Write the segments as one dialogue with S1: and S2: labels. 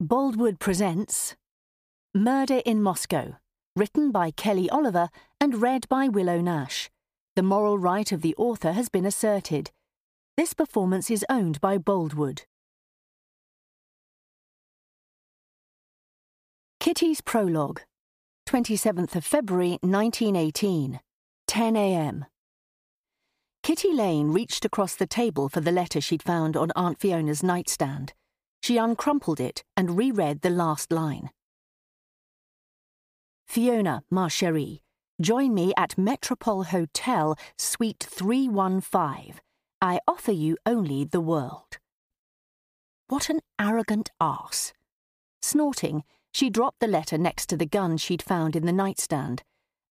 S1: Boldwood presents Murder in Moscow, written by Kelly Oliver and read by Willow Nash. The moral right of the author has been asserted. This performance is owned by Boldwood. Kitty's Prologue, 27th of February 1918, 10 a.m. Kitty Lane reached across the table for the letter she'd found on Aunt Fiona's nightstand. She uncrumpled it and reread the last line. Fiona, ma chérie, join me at Metropol Hotel, Suite 315. I offer you only the world. What an arrogant arse. Snorting, she dropped the letter next to the gun she'd found in the nightstand,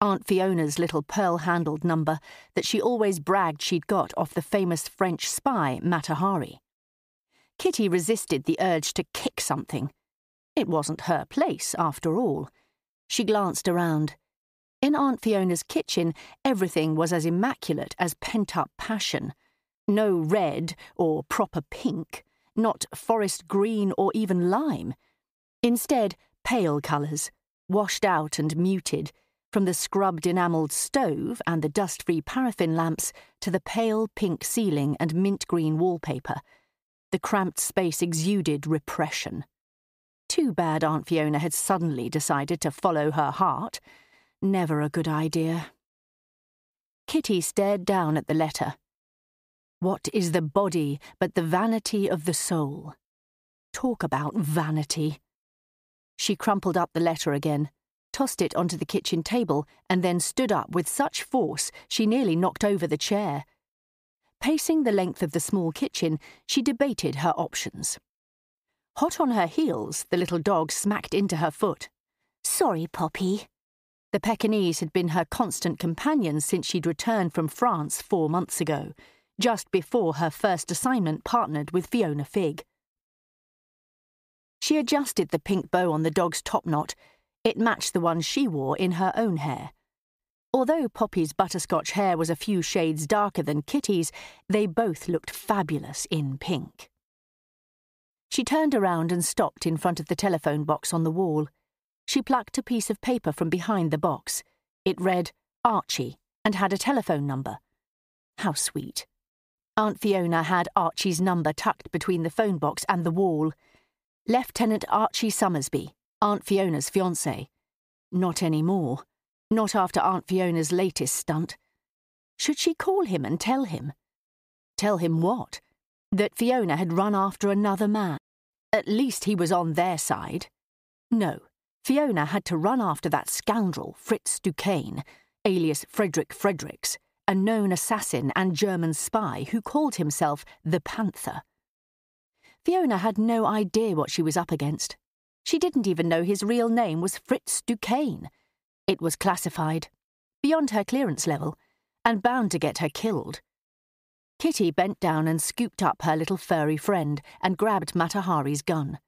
S1: Aunt Fiona's little pearl-handled number that she always bragged she'd got off the famous French spy Matahari. Kitty resisted the urge to kick something. It wasn't her place, after all. She glanced around. In Aunt Fiona's kitchen, everything was as immaculate as pent-up passion. No red or proper pink, not forest green or even lime. Instead, pale colours, washed out and muted, from the scrubbed enamelled stove and the dust-free paraffin lamps to the pale pink ceiling and mint-green wallpaper. The cramped space exuded repression. Too bad Aunt Fiona had suddenly decided to follow her heart. Never a good idea. Kitty stared down at the letter. What is the body but the vanity of the soul? Talk about vanity. She crumpled up the letter again, tossed it onto the kitchen table, and then stood up with such force she nearly knocked over the chair. Pacing the length of the small kitchen, she debated her options. Hot on her heels, the little dog smacked into her foot. Sorry, Poppy. The Pekingese had been her constant companion since she'd returned from France 4 months ago, just before her first assignment partnered with Fiona Figg. She adjusted the pink bow on the dog's topknot. It matched the one she wore in her own hair. Although Poppy's butterscotch hair was a few shades darker than Kitty's, they both looked fabulous in pink. She turned around and stopped in front of the telephone box on the wall. She plucked a piece of paper from behind the box. It read Archie and had a telephone number. How sweet. Aunt Fiona had Archie's number tucked between the phone box and the wall. Lieutenant Archie Summersby, Aunt Fiona's fiancé. Not anymore. Not after Aunt Fiona's latest stunt. Should she call him and tell him? Tell him what? That Fiona had run after another man. At least he was on their side. No, Fiona had to run after that scoundrel Fritz Duquesne, alias Fredrick Fredricks, a known assassin and German spy who called himself the Panther. Fiona had no idea what she was up against. She didn't even know his real name was Fritz Duquesne. It was classified, beyond her clearance level, and bound to get her killed. Kitty bent down and scooped up her little furry friend and grabbed Matahari's gun.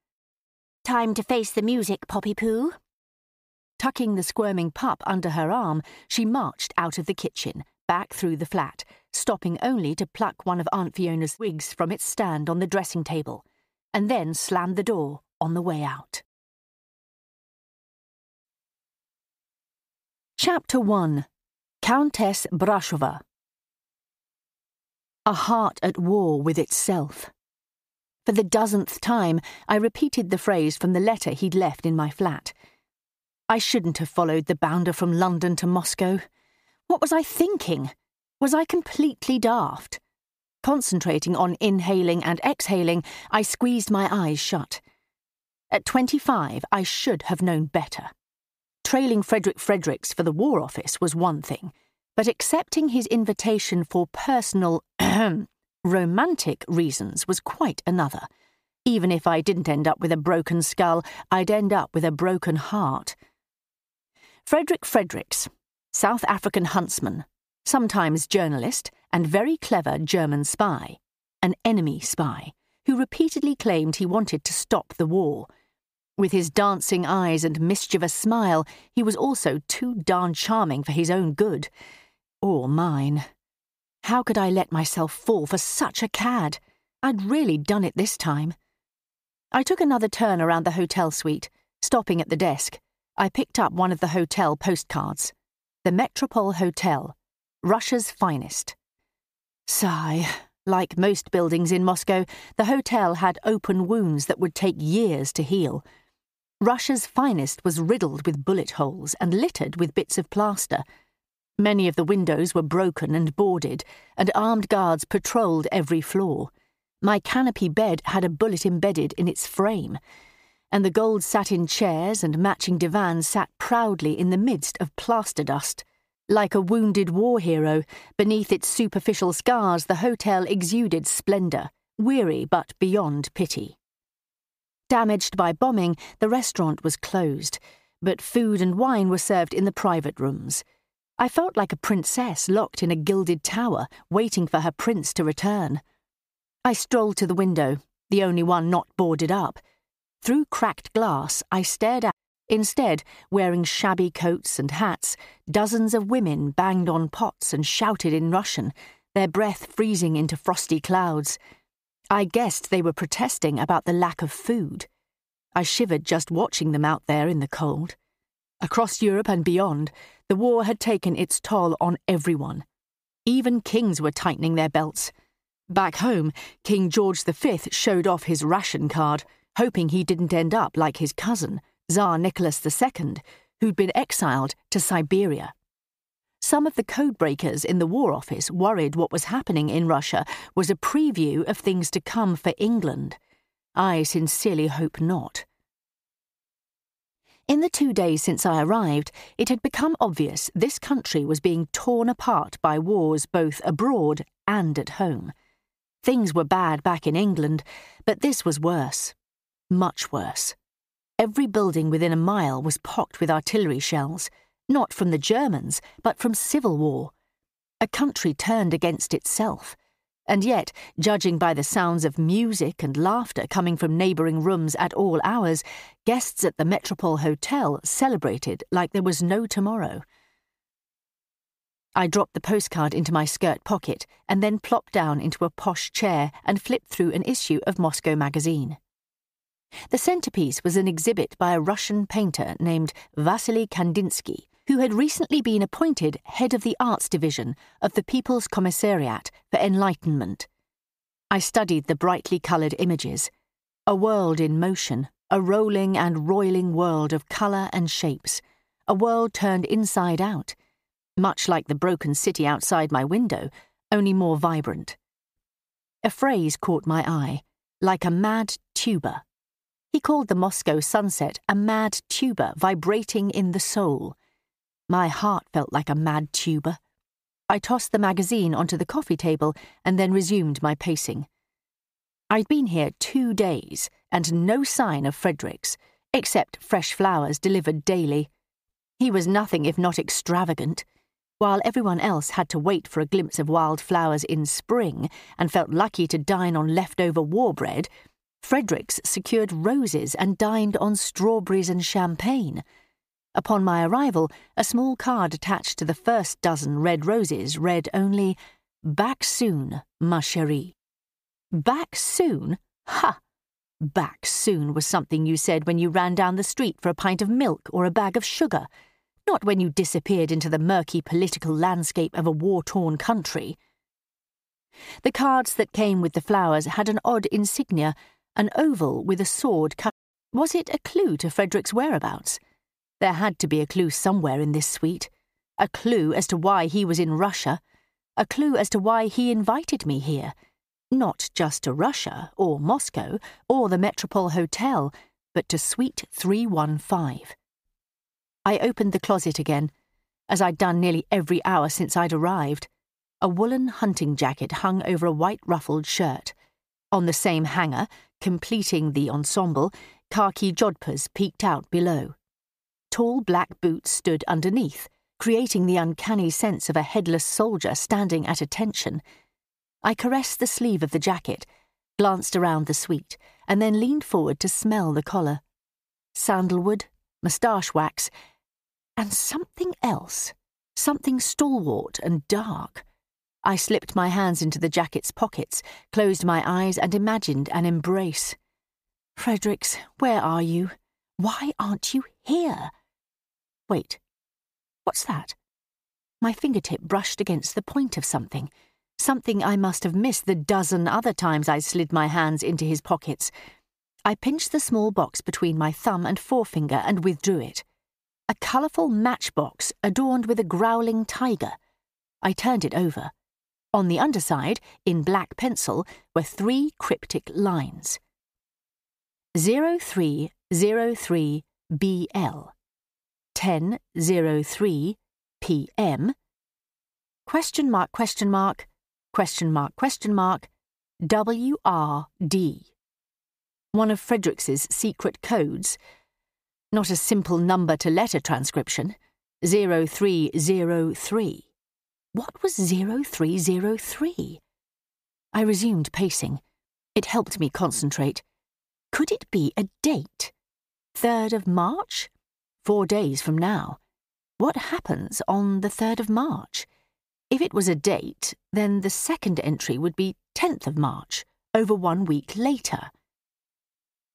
S1: Time to face the music, Poppy Poo. Tucking the squirming pup under her arm, she marched out of the kitchen, back through the flat, stopping only to pluck one of Aunt Fiona's wigs from its stand on the dressing table, and then slammed the door on the way out. Chapter 1. Countess Brashova. A heart at war with itself. For the dozenth time, I repeated the phrase from the letter he'd left in my flat. I shouldn't have followed the bounder from London to Moscow. What was I thinking? Was I completely daft? Concentrating on inhaling and exhaling, I squeezed my eyes shut. At 25, I should have known better. Trailing Fredrick Fredricks for the War Office was one thing, but accepting his invitation for personal, romantic reasons was quite another. Even if I didn't end up with a broken skull, I'd end up with a broken heart. Fredrick Fredricks, South African huntsman, sometimes journalist, and very clever German spy, an enemy spy, who repeatedly claimed he wanted to stop the war. With his dancing eyes and mischievous smile, he was also too darn charming for his own good. Or mine. How could I let myself fall for such a cad? I'd really done it this time. I took another turn around the hotel suite. Stopping at the desk, I picked up one of the hotel postcards. The Metropol Hotel, Russia's finest. Sigh. Like most buildings in Moscow, the hotel had open wounds that would take years to heal. Russia's finest was riddled with bullet holes and littered with bits of plaster. Many of the windows were broken and boarded, and armed guards patrolled every floor. My canopy bed had a bullet embedded in its frame, and the gold satin chairs and matching divan sat proudly in the midst of plaster dust. Like a wounded war hero, beneath its superficial scars the hotel exuded splendour, weary but beyond pity. Damaged by bombing, the restaurant was closed, but food and wine were served in the private rooms. I felt like a princess locked in a gilded tower, waiting for her prince to return. I strolled to the window, the only one not boarded up. Through cracked glass, I stared out. Instead, wearing shabby coats and hats, dozens of women banged on pots and shouted in Russian, their breath freezing into frosty clouds. I guessed they were protesting about the lack of food. I shivered just watching them out there in the cold. Across Europe and beyond, the war had taken its toll on everyone. Even kings were tightening their belts. Back home, King George V showed off his ration card, hoping he didn't end up like his cousin, Tsar Nicholas II, who'd been exiled to Siberia. Some of the codebreakers in the War Office worried what was happening in Russia was a preview of things to come for England. I sincerely hope not. In the 2 days since I arrived, it had become obvious this country was being torn apart by wars both abroad and at home. Things were bad back in England, but this was worse. Much worse. Every building within a mile was pocked with artillery shells, not from the Germans, but from civil war. A country turned against itself. And yet, judging by the sounds of music and laughter coming from neighbouring rooms at all hours, guests at the Metropol Hotel celebrated like there was no tomorrow. I dropped the postcard into my skirt pocket and then plopped down into a posh chair and flipped through an issue of Moscow magazine. The centrepiece was an exhibit by a Russian painter named Vasily Kandinsky, who had recently been appointed head of the arts division of the People's Commissariat for Enlightenment. I studied the brightly coloured images. A world in motion, a rolling and roiling world of colour and shapes, a world turned inside out, much like the broken city outside my window, only more vibrant. A phrase caught my eye, like a mad tuba. He called the Moscow sunset a mad tuba vibrating in the soul. My heart felt like a mad tuba. I tossed the magazine onto the coffee table and then resumed my pacing. I'd been here 2 days and no sign of Fredricks, except fresh flowers delivered daily. He was nothing if not extravagant. While everyone else had to wait for a glimpse of wild flowers in spring and felt lucky to dine on leftover war bread, Fredricks secured roses and dined on strawberries and champagne. Upon my arrival, a small card attached to the first dozen red roses read only, "Back soon, ma chérie." Back soon? Ha! Back soon was something you said when you ran down the street for a pint of milk or a bag of sugar, not when you disappeared into the murky political landscape of a war-torn country. The cards that came with the flowers had an odd insignia, an oval with a sword cut. Was it a clue to Frederick's whereabouts? There had to be a clue somewhere in this suite. A clue as to why he was in Russia. A clue as to why he invited me here. Not just to Russia, or Moscow, or the Metropol Hotel, but to Suite 315. I opened the closet again, as I'd done nearly every hour since I'd arrived. A woolen hunting jacket hung over a white ruffled shirt. On the same hanger, completing the ensemble, khaki jodhpurs peeked out below. Tall black boots stood underneath, creating the uncanny sense of a headless soldier standing at attention. I caressed the sleeve of the jacket, glanced around the suite, and then leaned forward to smell the collar. Sandalwood, moustache wax, and something else, something stalwart and dark. I slipped my hands into the jacket's pockets, closed my eyes and imagined an embrace. Fredericks, where are you? Why aren't you here? Wait, what's that? My fingertip brushed against the point of something. Something I must have missed the dozen other times I slid my hands into his pockets. I pinched the small box between my thumb and forefinger and withdrew it. A colourful matchbox adorned with a growling tiger. I turned it over. On the underside, in black pencil, were 3 cryptic lines. 0303BL 10:03 PM WRD. One of Fredricks's secret codes. Not a simple number-to-letter transcription. 0303. What was 0303? I resumed pacing. It helped me concentrate. Could it be a date? 3rd of March? 4 days from now. What happens on the 3rd of March? If it was a date, then the second entry would be 10th of March, over 1 week later.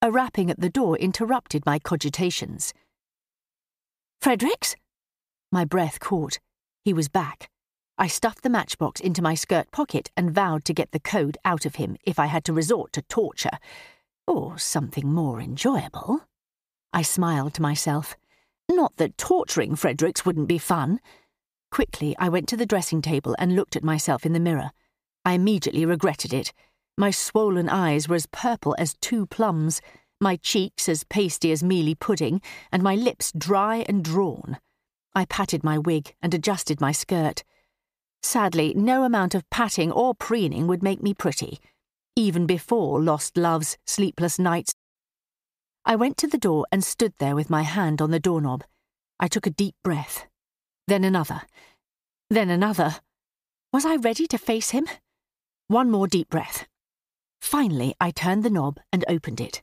S1: A rapping at the door interrupted my cogitations. Fredericks? My breath caught. He was back. I stuffed the matchbox into my skirt pocket and vowed to get the code out of him if I had to resort to torture. Or something more enjoyable. I smiled to myself. Not that torturing Fredericks wouldn't be fun. Quickly, I went to the dressing table and looked at myself in the mirror. I immediately regretted it. My swollen eyes were as purple as 2 plums, my cheeks as pasty as mealy pudding, and my lips dry and drawn. I patted my wig and adjusted my skirt. Sadly, no amount of patting or preening would make me pretty, even before lost loves, sleepless nights. I went to the door and stood there with my hand on the doorknob. I took a deep breath. Then another. Then another. Was I ready to face him? One more deep breath. Finally, I turned the knob and opened it.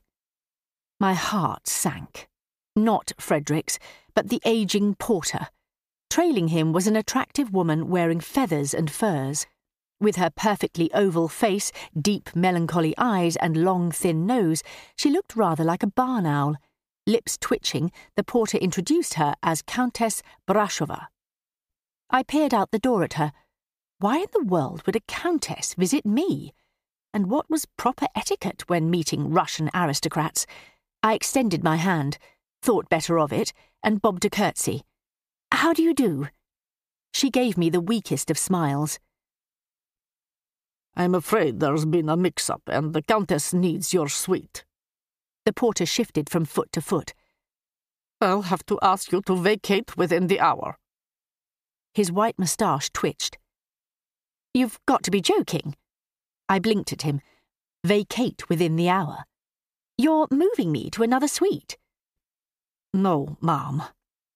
S1: My heart sank. Not Fredericks, but the aging porter. Trailing him was an attractive woman wearing feathers and furs. With her perfectly oval face, deep melancholy eyes and long thin nose, she looked rather like a barn owl. Lips twitching, the porter introduced her as Countess Brashova. I peered out the door at her. Why in the world would a countess visit me? And what was proper etiquette when meeting Russian aristocrats? I extended my hand, thought better of it, and bobbed a curtsy. How do you do? She gave me the weakest of smiles.
S2: I'm afraid there's been a mix-up and the Countess needs your suite.
S1: The porter shifted from foot to foot.
S2: I'll have to ask you to vacate within the hour.
S1: His white moustache twitched. You've got to be joking. I blinked at him. Vacate within the hour. You're moving me to another suite.
S2: No, ma'am.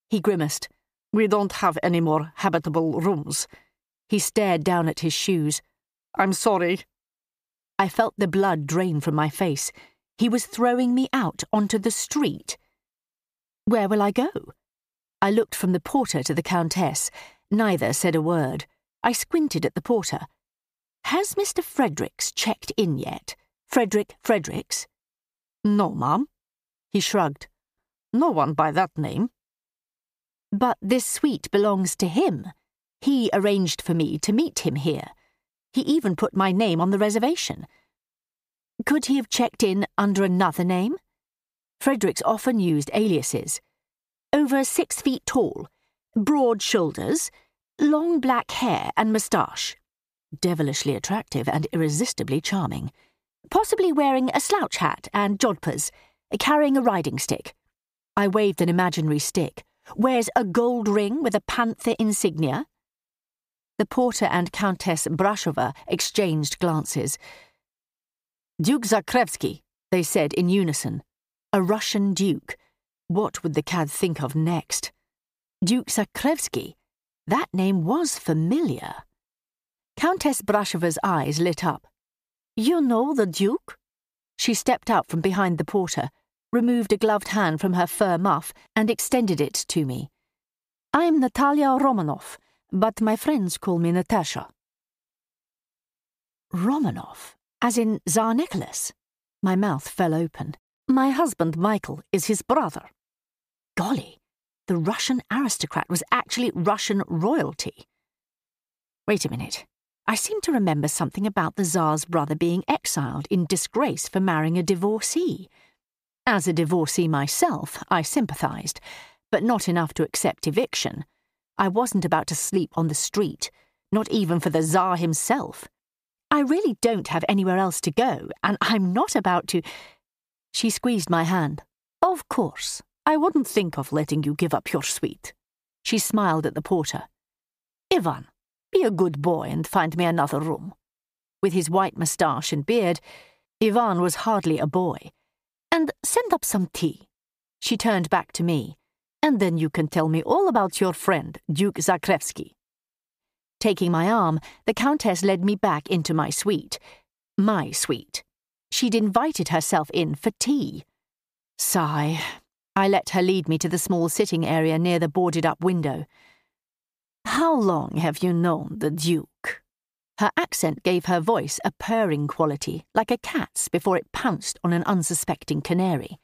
S1: He grimaced.
S2: We don't have any more habitable rooms.
S1: He stared down at his shoes.
S2: I'm sorry.
S1: I felt the blood drain from my face. He was throwing me out onto the street. Where will I go? I looked from the porter to the Countess. Neither said a word. I squinted at the porter. Has Mr. Fredericks checked in yet? Fredrick Fredricks?
S2: No, ma'am.
S1: He shrugged.
S2: No one by that name.
S1: But this suite belongs to him. He arranged for me to meet him here. He even put my name on the reservation. Could he have checked in under another name? Fredericks often used aliases. Over 6 feet tall, broad shoulders, long black hair and moustache. Devilishly attractive and irresistibly charming. Possibly wearing a slouch hat and jodhpurs, carrying a riding stick. I waved an imaginary stick. Wears a gold ring with a panther insignia. The porter and Countess Brashova exchanged glances.
S2: Duke Zakrevsky,
S1: they said in unison. A Russian duke. What would the cad think of next? Duke Zakrevsky. That name was familiar. Countess Brashova's eyes lit up. You know the Duke? She stepped out from behind the porter, removed a gloved hand from her fur muff and extended it to me. I'm Natalia Romanov, but my friends call me Natasha. Romanov, as in Tsar Nicholas. My mouth fell open. My husband, Michael, is his brother. Golly, the Russian aristocrat was actually Russian royalty. Wait a minute. I seem to remember something about the Tsar's brother being exiled in disgrace for marrying a divorcee. As a divorcee myself, I sympathised, but not enough to accept eviction. I wasn't about to sleep on the street, not even for the Tsar himself. I really don't have anywhere else to go, and I'm not about to... She squeezed my hand. Of course, I wouldn't think of letting you give up your suite. She smiled at the porter. Ivan, be a good boy and find me another room. With his white moustache and beard, Ivan was hardly a boy. And send up some tea. She turned back to me. And then you can tell me all about your friend, Duke Zakrevsky. Taking my arm, the Countess led me back into my suite. My suite. She'd invited herself in for tea. Sigh. I let her lead me to the small sitting area near the boarded-up window. How long have you known the Duke? Her accent gave her voice a purring quality, like a cat's before it pounced on an unsuspecting canary.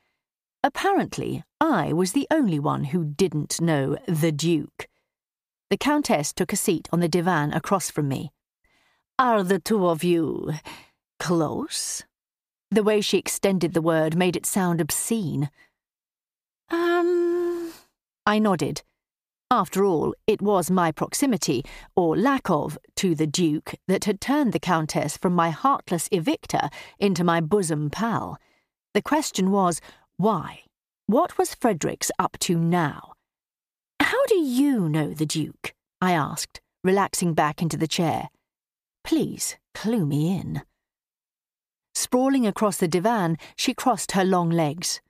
S1: Apparently, I was the only one who didn't know the Duke. The Countess took a seat on the divan across from me. Are the two of you close? The way she extended the word made it sound obscene. I nodded. After all, it was my proximity, or lack of, to the Duke that had turned the Countess from my heartless evictor into my bosom pal. The question was, why? What was Fredricks up to now? How do you know the Duke? I asked, relaxing back into the chair. Please, clue me in. Sprawling across the divan, she crossed her long legs.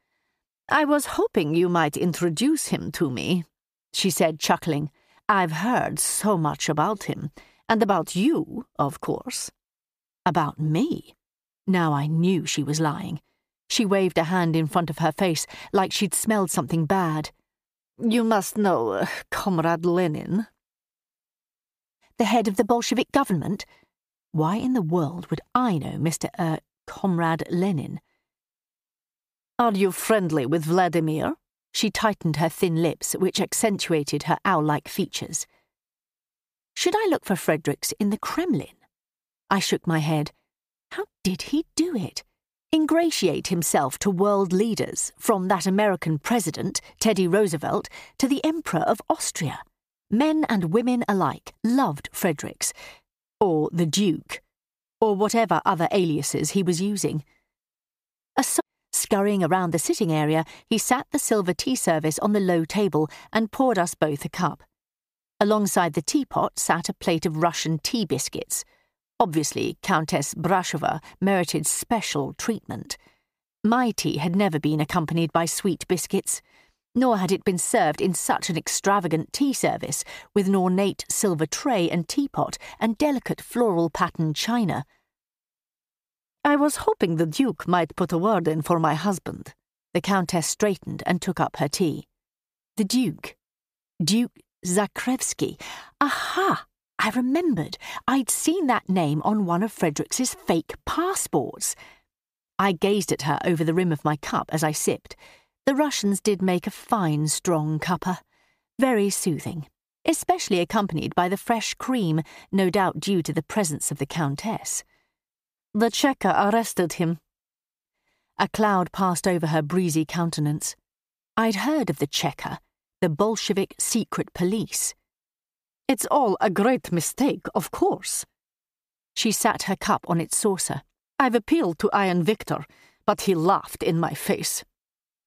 S1: I was hoping you might introduce him to me, she said, chuckling. I've heard so much about him, and about you, of course. About me? Now I knew she was lying. She waved a hand in front of her face like she'd smelled something bad. You must know Comrade Lenin. The head of the Bolshevik government? Why in the world would I know Mr. Comrade Lenin? Are you friendly with Vladimir? She tightened her thin lips, which accentuated her owl-like features. Should I look for Fredricks in the Kremlin? I shook my head. How did he do it? Ingratiate himself to world leaders, from that American president, Teddy Roosevelt, to the Emperor of Austria. Men and women alike loved Fredricks, or the Duke, or whatever other aliases he was using. Scurrying around the sitting area, he sat the silver tea service on the low table and poured us both a cup. Alongside the teapot sat a plate of Russian tea biscuits. Obviously, Countess Brashova merited special treatment. My tea had never been accompanied by sweet biscuits, nor had it been served in such an extravagant tea service, with an ornate silver tray and teapot and delicate floral-patterned china. I was hoping the Duke might put a word in for my husband. The Countess straightened and took up her tea. The Duke. Duke Zakrevsky. Aha! I remembered. I'd seen that name on one of Fredricks's fake passports. I gazed at her over the rim of my cup as I sipped. The Russians did make a fine, strong cuppa. Very soothing, especially accompanied by the fresh cream, no doubt due to the presence of the Countess. The Checker arrested him. A cloud passed over her breezy countenance. I'd heard of the Checker, the Bolshevik secret police. It's all a great mistake, of course. She sat her cup on its saucer. I've appealed to Iron Viktor, but he laughed in my face.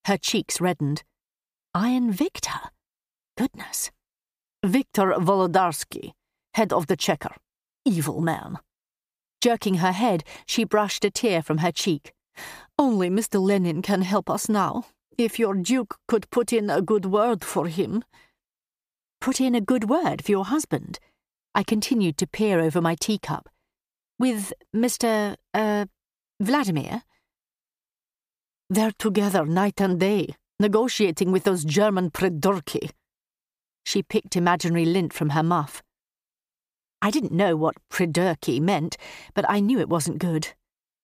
S1: Her cheeks reddened. Iron Viktor? Goodness. Viktor Volodarsky, head of the Checker. Evil man. Jerking her head, she brushed a tear from her cheek. Only Mr. Lenin can help us now. If your Duke could put in a good word for him. Put in a good word for your husband? I continued to peer over my teacup. With Mr. Vladimir? They're together night and day, negotiating with those German predurki. She picked imaginary lint from her muff. I didn't know what predurki meant, but I knew it wasn't good.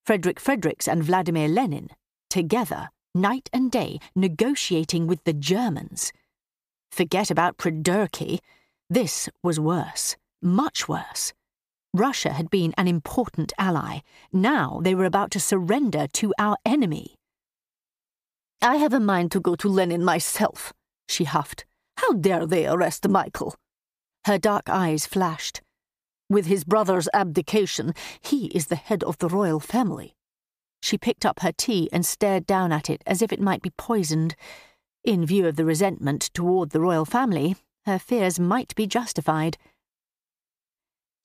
S1: Fredrick Fredricks and Vladimir Lenin, together, night and day negotiating with the Germans. Forget about Fredrick. This was worse, much worse. Russia had been an important ally. Now they were about to surrender to our enemy.
S2: I have a mind to go to Lenin myself, she huffed. How dare they arrest Michael?
S1: Her dark eyes flashed.
S2: With his brother's abdication, he is the head of the royal family.
S1: She picked up her tea and stared down at it as if it might be poisoned. In view of the resentment toward the royal family, her fears might be justified.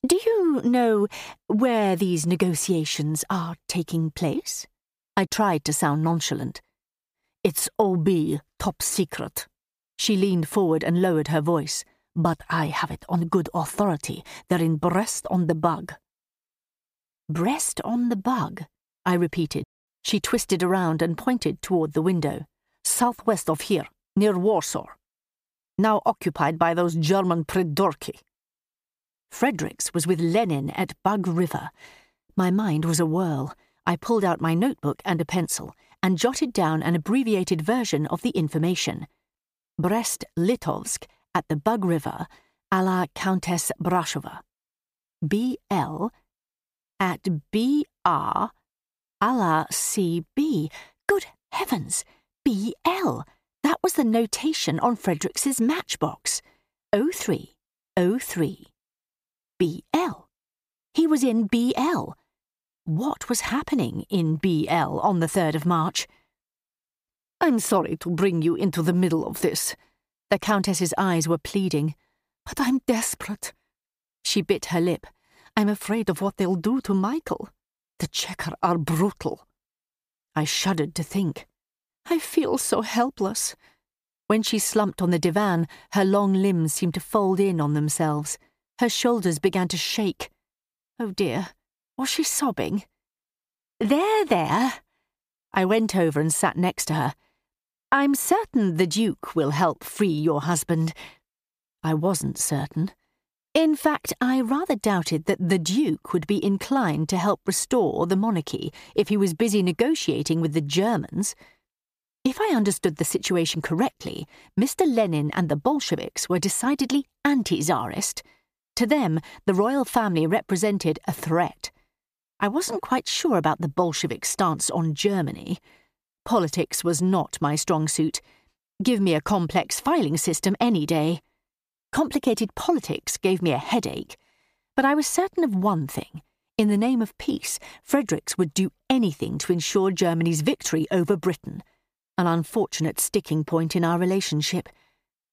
S1: Do you know where these negotiations are taking place? I tried to sound nonchalant.
S2: It's OB, top secret.
S1: She leaned forward and lowered her voice.
S2: But I have it on good authority. They're in Brest-on-the-Bug.
S1: Brest-on-the-Bug, I repeated. She twisted around and pointed toward the window.
S2: Southwest of here, near Warsaw. Now occupied by those German Fredrick.
S1: Fredricks was with Lenin at Bug River. My mind was a whirl. I pulled out my notebook and a pencil and jotted down an abbreviated version of the information. Brest-Litovsk at the Bug River, à la Countess Brashova. B.L. at B.R. à la C.B. Good heavens! B.L. That was the notation on Fredricks's matchbox. 0303. B.L. He was in B.L. What was happening in B.L. on the 3rd of March?
S2: I'm sorry to bring you into the middle of this.
S1: The Countess's eyes were pleading.
S2: But I'm desperate.
S1: She bit her lip.
S2: I'm afraid of what they'll do to Michael. The Checker are brutal.
S1: I shuddered to think.
S2: I feel so helpless.
S1: When she slumped on the divan, her long limbs seemed to fold in on themselves. Her shoulders began to shake. Oh dear, was she sobbing? There. I went over and sat next to her. I'm certain the Duke will help free your husband. I wasn't certain. In fact, I rather doubted that the Duke would be inclined to help restore the monarchy if he was busy negotiating with the Germans. If I understood the situation correctly, Mr. Lenin and the Bolsheviks were decidedly anti-Tsarist. To them, the royal family represented a threat. I wasn't quite sure about the Bolshevik stance on Germany. Politics was not my strong suit. Give me a complex filing system any day. Complicated politics gave me a headache. But I was certain of one thing. In the name of peace, Fredericks would do anything to ensure Germany's victory over Britain. An unfortunate sticking point in our relationship.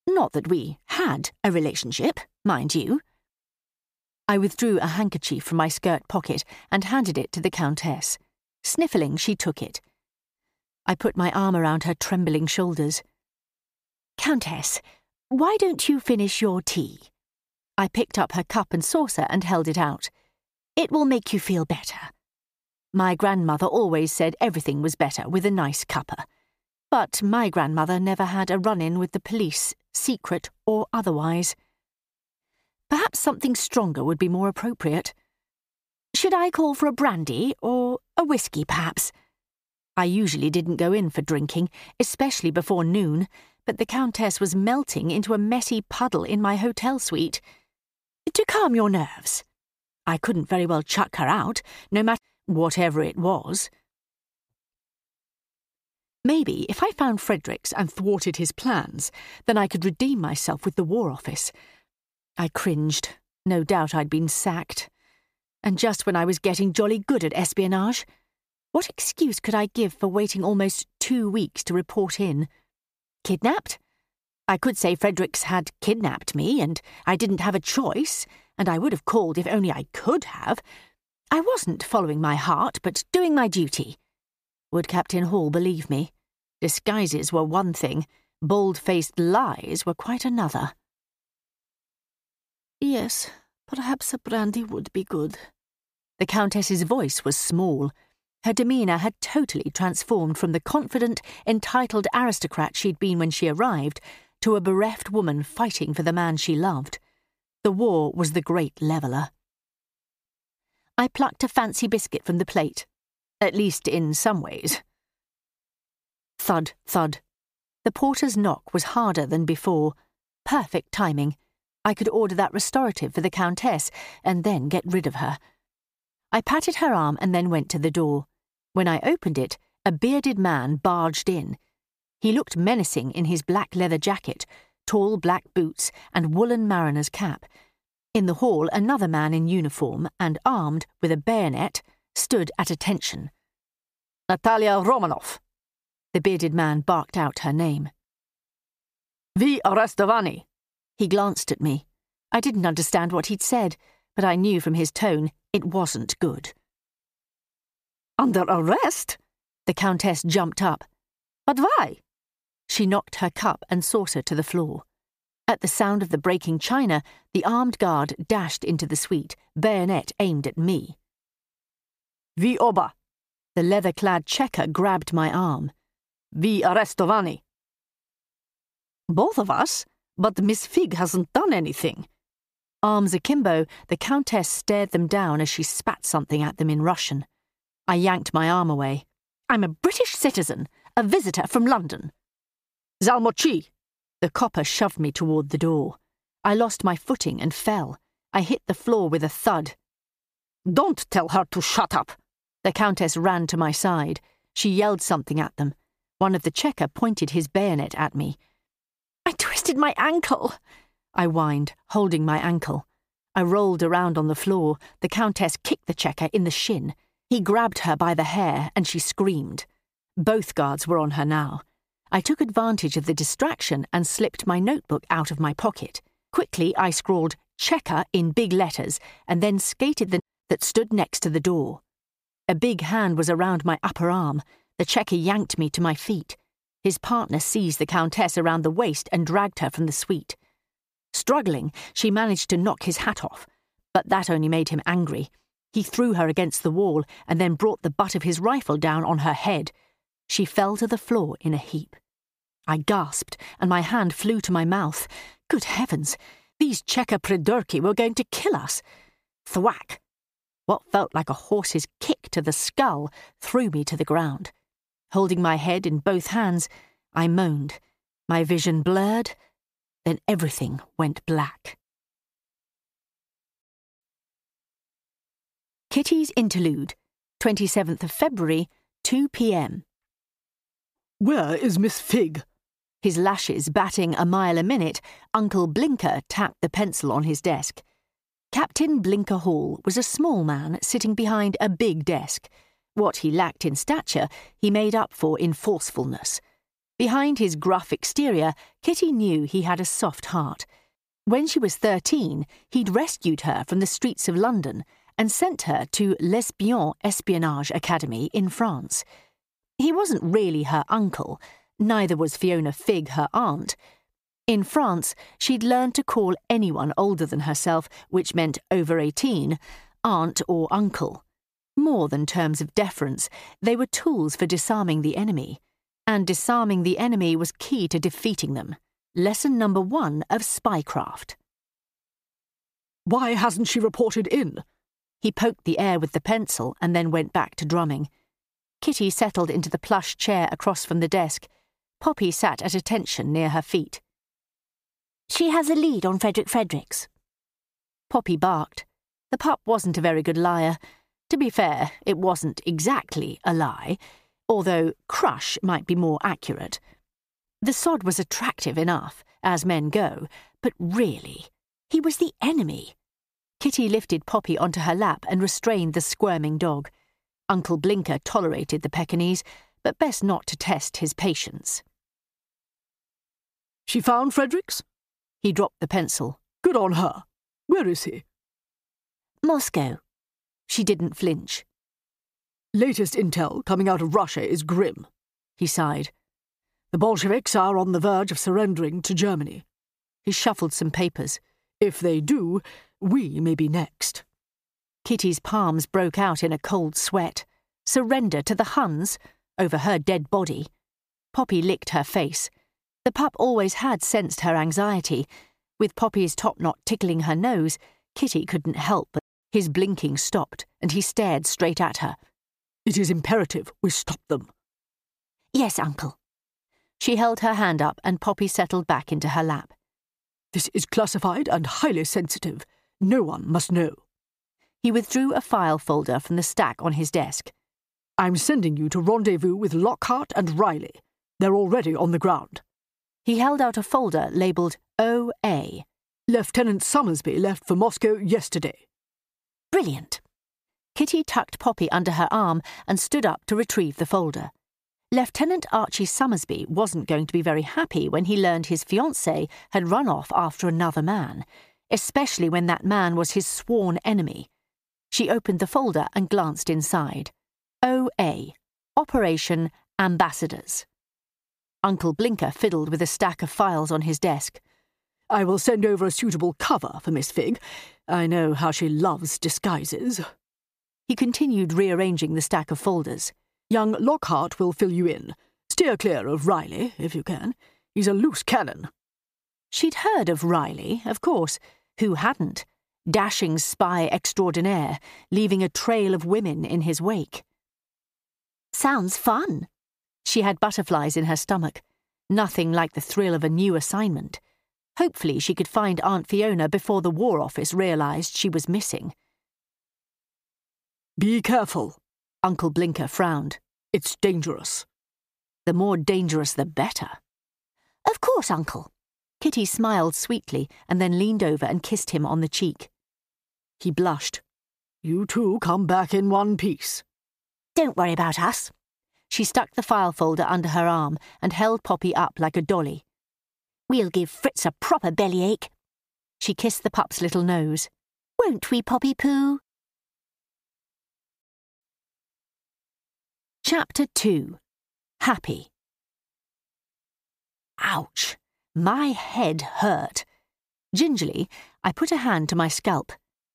S1: Not that we had a relationship, mind you. I withdrew a handkerchief from my skirt pocket and handed it to the Countess. Sniffling, she took it. I put my arm around her trembling shoulders. Countess, why don't you finish your tea? I picked up her cup and saucer and held it out. It will make you feel better. My grandmother always said everything was better with a nice cuppa. But my grandmother never had a run-in with the police, secret or otherwise. Perhaps something stronger would be more appropriate. Should I call for a brandy or a whiskey, perhaps? I usually didn't go in for drinking, especially before noon, but the Countess was melting into a messy puddle in my hotel suite. To calm your nerves. I couldn't very well chuck her out, no matter whatever it was. Maybe if I found Fredericks and thwarted his plans, then I could redeem myself with the War Office. I cringed. No doubt I'd been sacked. And just when I was getting jolly good at espionage. What excuse could I give for waiting almost 2 weeks to report in? Kidnapped? I could say Fredericks had kidnapped me, and I didn't have a choice, and I would have called if only I could have. I wasn't following my heart, but doing my duty. Would Captain Hall believe me? Disguises were one thing, bold-faced lies were quite another.
S2: Yes, perhaps a brandy would be good.
S1: The Countess's voice was small. Her demeanour had totally transformed from the confident, entitled aristocrat she'd been when she arrived to a bereft woman fighting for the man she loved. The war was the great leveller. I plucked a fancy biscuit from the plate. At least in some ways. Thud, thud. The porter's knock was harder than before. Perfect timing. I could order that restorative for the Countess and then get rid of her. I patted her arm and then went to the door. When I opened it, a bearded man barged in. He looked menacing in his black leather jacket, tall black boots and woolen mariner's cap. In the hall, another man in uniform and armed with a bayonet stood at attention.
S2: Natalia Romanov.
S1: The bearded man barked out her name.
S2: Vi arrestovani.
S1: He glanced at me. I didn't understand what he'd said, but I knew from his tone it wasn't good.
S2: Under arrest?
S1: The Countess jumped up.
S2: But why?
S1: She knocked her cup and saucer to the floor. At the sound of the breaking china, the armed guard dashed into the suite, bayonet aimed at me.
S2: Vi oba.
S1: The leather-clad Checker grabbed my arm.
S2: Vi arrestovani. Both of us? But Miss Figg hasn't done anything.
S1: Arms akimbo, the Countess stared them down as she spat something at them in Russian. I yanked my arm away.
S2: I'm a British citizen, a visitor from London. Zalmochi.
S1: The copper shoved me toward the door. I lost my footing and fell. I hit the floor with a thud.
S2: Don't tell her to shut up.
S1: The Countess ran to my side. She yelled something at them. One of the Checker pointed his bayonet at me.
S2: I twisted my ankle,
S1: I whined, holding my ankle. I rolled around on the floor. The Countess kicked the Checker in the shin. He grabbed her by the hair and she screamed. Both guards were on her now. I took advantage of the distraction and slipped my notebook out of my pocket. Quickly, I scrawled Checker in big letters and then skated the that stood next to the door. A big hand was around my upper arm. The Checker yanked me to my feet. His partner seized the Countess around the waist and dragged her from the suite. Struggling, she managed to knock his hat off, but that only made him angry. He threw her against the wall and then brought the butt of his rifle down on her head. She fell to the floor in a heap. I gasped, and my hand flew to my mouth. Good heavens! These Checker Pridurki were going to kill us. Thwack! What felt like a horse's kick to the skull threw me to the ground. Holding my head in both hands, I moaned. My vision blurred, then everything went black. Kitty's Interlude, 27th of February, 2 p.m.
S2: Where is Miss Figg?
S1: His lashes batting a mile a minute, Uncle Blinker tapped the pencil on his desk. Captain Blinker Hall was a small man sitting behind a big desk. What he lacked in stature, he made up for in forcefulness. Behind his gruff exterior, Kitty knew he had a soft heart. When she was 13, he'd rescued her from the streets of London and sent her to Lismio Espionage Academy in France. He wasn't really her uncle, neither was Fiona Figg her aunt. In France, she'd learned to call anyone older than herself, which meant over 18, aunt or uncle. More than terms of deference, they were tools for disarming the enemy. And disarming the enemy was key to defeating them. Lesson number 1 of spycraft.
S2: Why hasn't she reported in?
S1: He poked the air with the pencil and then went back to drumming. Kitty settled into the plush chair across from the desk. Poppy sat at attention near her feet.
S3: She has a lead on Fredrick Fredricks.
S1: Poppy barked. The pup wasn't a very good liar. To be fair, it wasn't exactly a lie, although crush might be more accurate. The sod was attractive enough, as men go, but really, he was the enemy. Kitty lifted Poppy onto her lap and restrained the squirming dog. Uncle Blinker tolerated the Pekingese, but best not to test his patience.
S2: She found Fredricks?
S1: He dropped the pencil.
S2: Good on her. Where is he?
S3: Moscow.
S1: She didn't flinch.
S2: Latest intel coming out of Russia is grim, he sighed. The Bolsheviks are on the verge of surrendering to Germany.
S1: He shuffled some papers.
S2: If they do, we may be next.
S1: Kitty's palms broke out in a cold sweat. Surrender to the Huns? Over her dead body. Poppy licked her face. The pup always had sensed her anxiety. With Poppy's topknot tickling her nose, Kitty couldn't help but his blinking stopped, and he stared straight at her.
S2: It is imperative we stop them.
S3: Yes, Uncle.
S1: She held her hand up and Poppy settled back into her lap.
S2: This is classified and highly sensitive. No one must know.
S1: He withdrew a file folder from the stack on his desk.
S2: I'm sending you to rendezvous with Lockhart and Riley. They're already on the ground.
S1: He held out a folder labelled OA.
S2: Lieutenant Summersby left for Moscow yesterday.
S1: Brilliant. Kitty tucked Poppy under her arm and stood up to retrieve the folder. Lieutenant Archie Summersby wasn't going to be very happy when he learned his fiancée had run off after another man, especially when that man was his sworn enemy. She opened the folder and glanced inside. OA. Operation Ambassadors. Uncle Blinker fiddled with a stack of files on his desk.
S2: I will send over a suitable cover for Miss Figg. I know how she loves disguises.
S1: He continued rearranging the stack of folders.
S2: Young Lockhart will fill you in. Steer clear of Riley, if you can. He's a loose cannon.
S1: She'd heard of Riley, of course. Who hadn't? Dashing spy extraordinaire, leaving a trail of women in his wake. Sounds fun. She had butterflies in her stomach. Nothing like the thrill of a new assignment. Hopefully she could find Aunt Fiona before the War Office realised she was missing.
S2: Be careful.
S1: Uncle Blinker frowned.
S2: It's dangerous.
S1: The more dangerous the better. Of course, Uncle. Kitty smiled sweetly and then leaned over and kissed him on the cheek. He blushed.
S2: You two come back in one piece.
S3: Don't worry about us.
S1: She stuck the file folder under her arm and held Poppy up like a dolly.
S3: We'll give Fritz a proper bellyache.
S1: She kissed the pup's little nose.
S3: Won't we, Poppy Poo?
S1: Chapter 2. Happy. Ouch! My head hurt. Gingerly, I put a hand to my scalp.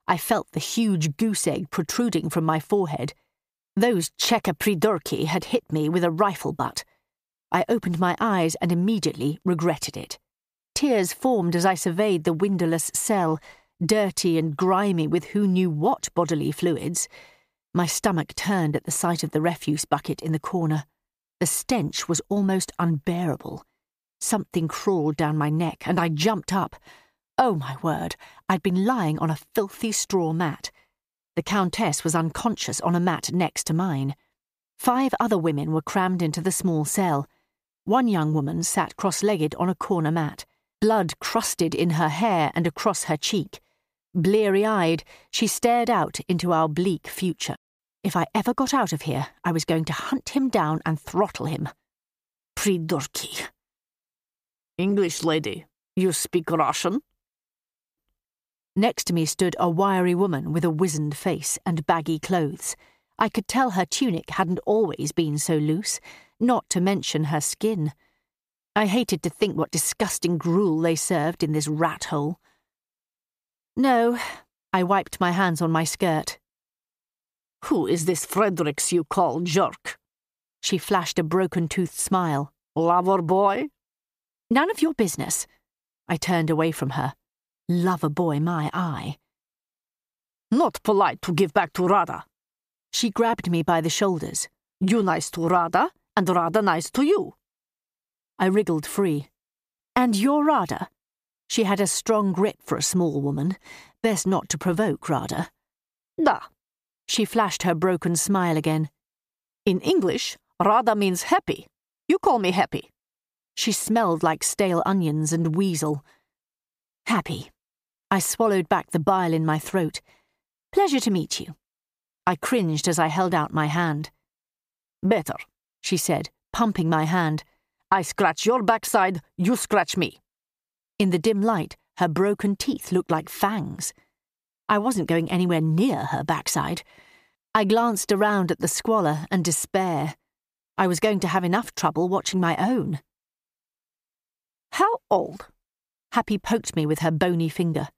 S1: I felt the huge goose egg protruding from my forehead. Those Czech pridurki had hit me with a rifle butt. I opened my eyes and immediately regretted it. Tears formed as I surveyed the windowless cell, dirty and grimy with who knew what bodily fluids. My stomach turned at the sight of the refuse bucket in the corner. The stench was almost unbearable. Something crawled down my neck, and I jumped up. Oh, my word, I'd been lying on a filthy straw mat. The Countess was unconscious on a mat next to mine. 5 other women were crammed into the small cell. One young woman sat cross-legged on a corner mat, blood crusted in her hair and across her cheek. Bleary-eyed, she stared out into our bleak future. If I ever got out of here, I was going to hunt him down and throttle him. Pridurki.
S2: English lady, you speak Russian?
S1: Next to me stood a wiry woman with a wizened face and baggy clothes. I could tell her tunic hadn't always been so loose, not to mention her skin. I hated to think what disgusting gruel they served in this rat hole. No, I wiped my hands on my skirt.
S2: Who is this Fredricks you call jerk?
S1: She flashed a broken-toothed smile.
S2: Lover boy?
S1: None of your business. I turned away from her. Lover boy, my eye.
S2: Not polite to give back to Rada.
S1: She grabbed me by the shoulders.
S2: You nice to Rada, and Rada nice to you.
S1: I wriggled free. And you're Rada? She had a strong grip for a small woman. Best not to provoke Rada.
S2: Da.
S1: She flashed her broken smile again.
S2: In English, Rada means happy. You call me happy.
S1: She smelled like stale onions and weasel. Happy. I swallowed back the bile in my throat. Pleasure to meet you. I cringed as I held out my hand.
S2: Better,
S1: she said, pumping my hand.
S2: I scratch your backside, you scratch me.
S1: In the dim light, her broken teeth looked like fangs. I wasn't going anywhere near her backside. I glanced around at the squalor and despair. I was going to have enough trouble watching my own.
S2: How old?
S1: Happy poked me with her bony finger.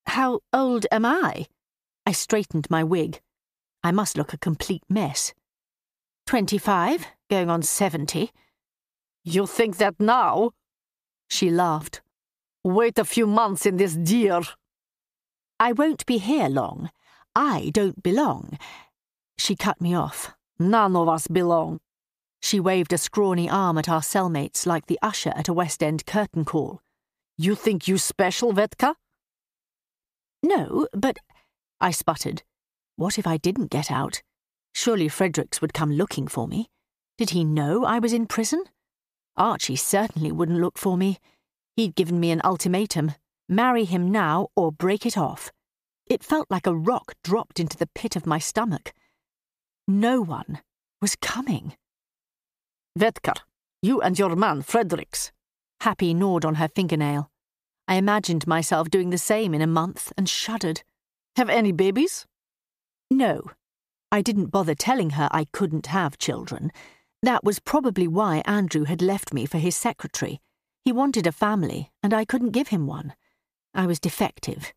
S2: How old am I?
S1: I straightened my wig. I must look a complete mess. 25, going on 70.
S2: You think that now?
S1: She laughed.
S2: Wait a few months in this dear.
S1: I won't be here long. I don't belong. She cut me off.
S2: None of us belong.
S1: She waved a scrawny arm at our cellmates like the usher at a West End curtain call.
S2: You think you special, Vetka?
S1: No, but... I sputtered. What if I didn't get out? Surely Fredericks would come looking for me. Did he know I was in prison? Archie certainly wouldn't look for me. He'd given me an ultimatum. Marry him now or break it off. It felt like a rock dropped into the pit of my stomach. No one was coming.
S2: Vetka, you and your man, Fredericks.
S1: Happy gnawed on her fingernail. I imagined myself doing the same in a month and shuddered.
S2: Have any babies?
S1: No. I didn't bother telling her I couldn't have children. That was probably why Andrew had left me for his secretary. He wanted a family, and I couldn't give him one. I was defective.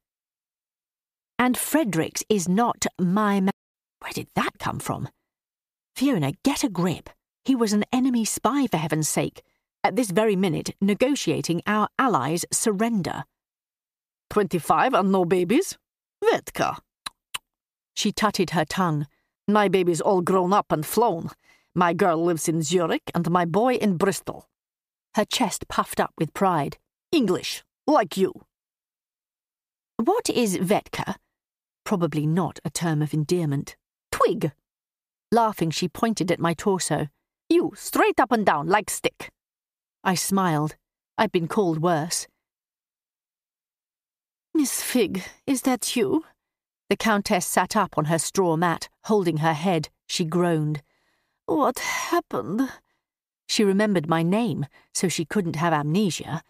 S1: And Fredericks is not my man. Where did that come from? Fiona, get a grip. He was an enemy spy, for heaven's sake. At this very minute, negotiating our allies' surrender.
S2: 25 and no babies? Vetka.
S1: She tutted her tongue.
S2: My baby's all grown up and flown. My girl lives in Zurich and my boy in Bristol.
S1: Her chest puffed up with pride.
S2: English, like you.
S1: What is Vetka? Probably not a term of endearment.
S2: Twig.
S1: Laughing, she pointed at my torso.
S2: You, straight up and down, like stick.
S1: I smiled. I'd been called worse.
S2: Miss Figg, is that you?
S1: The Countess sat up on her straw mat, holding her head. She groaned.
S2: What happened?
S1: She remembered my name, so she couldn't have amnesia.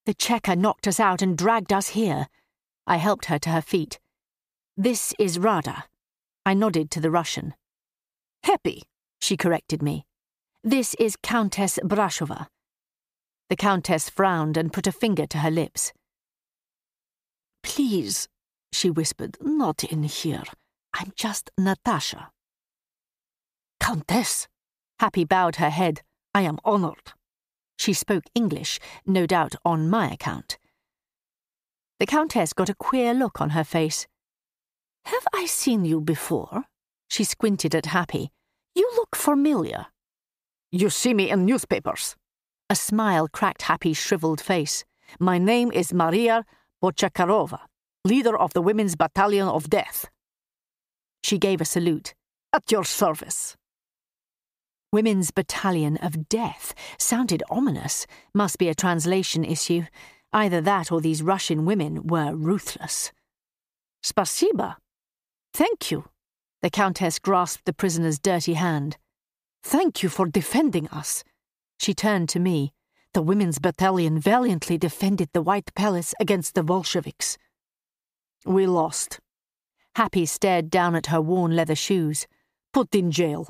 S1: The checker knocked us out and dragged us here. I helped her to her feet. This is Rada. I nodded to the Russian.
S2: Happy,
S1: she corrected me. This is Countess Brashova. The Countess frowned and put a finger to her lips.
S2: Please, she whispered, not in here. I'm just Natasha. Countess.
S1: Happy bowed her head.
S2: I am honored.
S1: She spoke English, no doubt on my account. The Countess got a queer look on her face.
S2: Have I seen you before?
S1: She squinted at Happy.
S2: You look familiar. You see me in newspapers.
S1: A smile cracked Happy's shriveled face.
S2: My name is Maria Bochakarova, leader of the Women's Battalion of Death.
S1: She gave a salute.
S2: At your service.
S1: Women's Battalion of Death sounded ominous. Must be a translation issue. Either that or these Russian women were ruthless.
S2: Spasiba. Thank you.
S1: The Countess grasped the prisoner's dirty hand.
S2: Thank you for defending us.
S1: She turned to me.
S2: The Women's Battalion valiantly defended the White Palace against the Bolsheviks. We lost.
S1: Happy stared down at her worn leather shoes.
S2: Put in jail.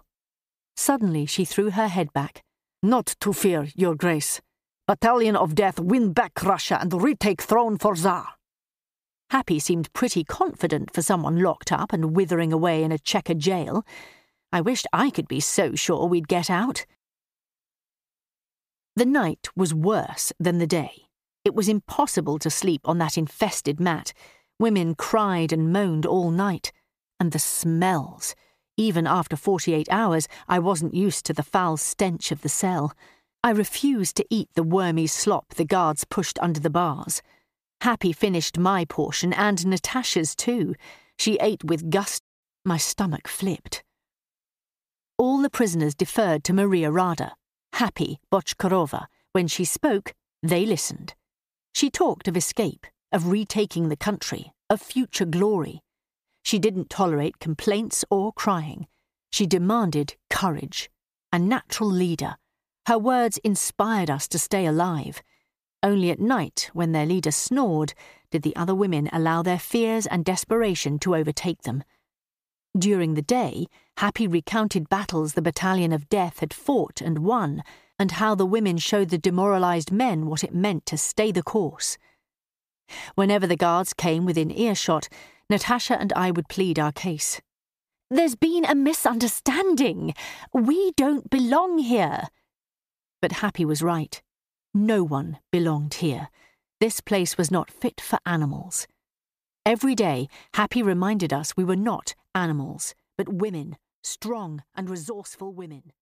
S1: Suddenly she threw her head back.
S2: Not to fear, Your Grace. Battalion of Death win back Russia and retake throne for Tsar.
S1: Happy seemed pretty confident for someone locked up and withering away in a checker jail. I wished I could be so sure we'd get out. The night was worse than the day. It was impossible to sleep on that infested mat. Women cried and moaned all night. And the smells. Even after 48 hours, I wasn't used to the foul stench of the cell. I refused to eat the wormy slop the guards pushed under the bars. Happy finished my portion and Natasha's too. She ate with gusto. My stomach flipped. All the prisoners deferred to Maria Rada, Happy Bochkarova. When she spoke, they listened. She talked of escape, of retaking the country, of future glory. She didn't tolerate complaints or crying. She demanded courage, a natural leader. Her words inspired us to stay alive. Only at night, when their leader snored, did the other women allow their fears and desperation to overtake them. During the day, Happy recounted battles the Battalion of Death had fought and won, and how the women showed the demoralized men what it meant to stay the course. Whenever the guards came within earshot, Natasha and I would plead our case.
S3: There's been a misunderstanding. We don't belong here.
S1: But Happy was right. No one belonged here. This place was not fit for animals. Every day, Happy reminded us we were not animals, but women, strong and resourceful women.